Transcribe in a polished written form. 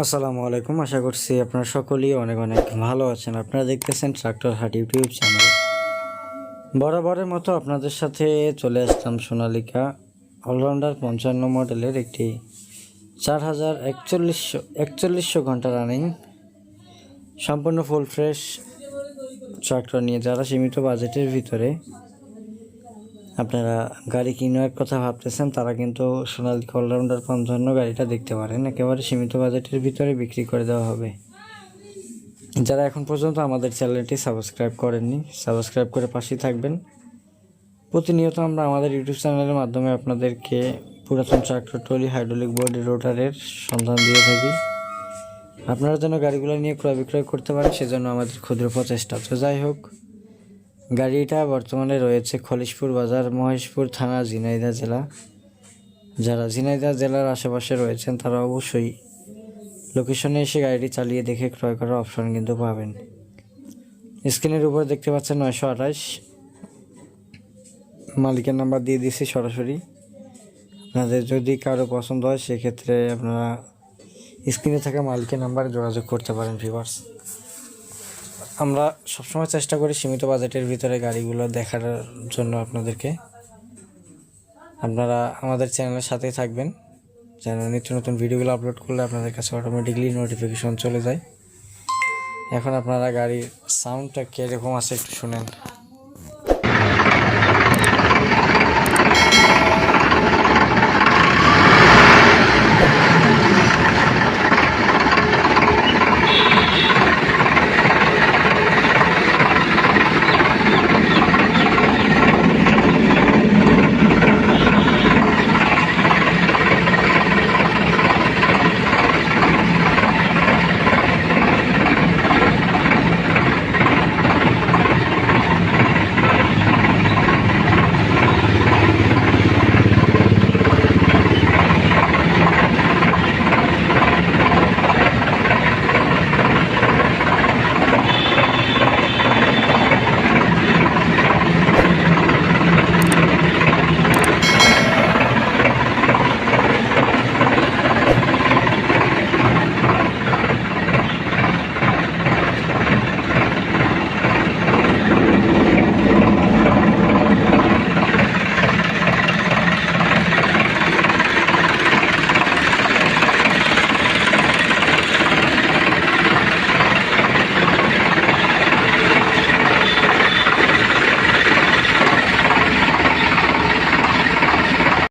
আসসালামু আলাইকুম। আশা করছি আপনারা সকলেই অনেক অনেক ভালো আছেন। আপনারা দেখতেছেন ট্রাক্টর হাট ইউটিউব চ্যানেল। বরাবরের মতো আপনাদের সাথে চলে আসলাম সোনালিকা অলরাউন্ডার 55 মডেলের একটি 4140 ঘন্টা রানিং সম্পূর্ণ ফুল ফ্রেশ ট্রাক্টর নিয়ে যারা সীমিত বাজেটের ভিতরে আপনারা গাড়ি কেনার কথা ভাবতেছেন তারা কিন্তু সোনালিকা অলরাউন্ডার 55 গাড়িটা দেখতে পারেন। একেবারে সীমিত বাজেটের ভিতরে বিক্রি করে দেওয়া হবে। যারা এখন পর্যন্ত আমাদের চ্যানেলটি সাবস্ক্রাইব করেননি, সাবস্ক্রাইব করে পাশেই থাকবেন। প্রতিনিয়ত আমরা আমাদের ইউটিউব চ্যানেলের মাধ্যমে আপনাদেরকে পুরাতন ট্রাক্টর ট্রলি হাইড্রোলিক বডি রোটারের সন্ধান দিয়ে থাকি। আপনারা যেন গাড়িগুলো নিয়ে ক্রয় বিক্রয় করতে পারেন সেজন্য আমাদের ক্ষুদ্র প্রচেষ্টা। তো যাই হোক, গাড়িটা বর্তমানে রয়েছে খলিশপুর বাজার, মহেশপুর থানা, ঝিনাইদহ জেলা। যারা ঝিনাইদহ জেলার আশেপাশে রয়েছেন তারা অবশ্যই লোকেশনে এসে গাড়িটি চালিয়ে দেখে ক্রয় করার অপশন কিন্তু পাবেন। স্ক্রিনের উপর দেখতে পাচ্ছেন 928, মালিকের নাম্বার দিয়ে দিয়েছি সরাসরি। আপনাদের যদি কারো পছন্দ হয় সেক্ষেত্রে আপনারা স্ক্রিনে থাকা মালিকের নাম্বারে যোগাযোগ করতে পারেন। ভিউয়ার্স, আমরা সবসময় চেষ্টা করি সীমিত বাজেটের ভিতরে গাড়িগুলো দেখার জন্য আপনাদেরকে। আপনারা আমাদের চ্যানেলের সাথেই থাকবেন যেন নিত্য নতুন ভিডিওগুলো আপলোড করলে আপনাদের কাছে অটোমেটিকলি নোটিফিকেশন চলে যায়। এখন আপনারা গাড়ির সাউন্ডটা কীরকম আছে একটু শুনেন।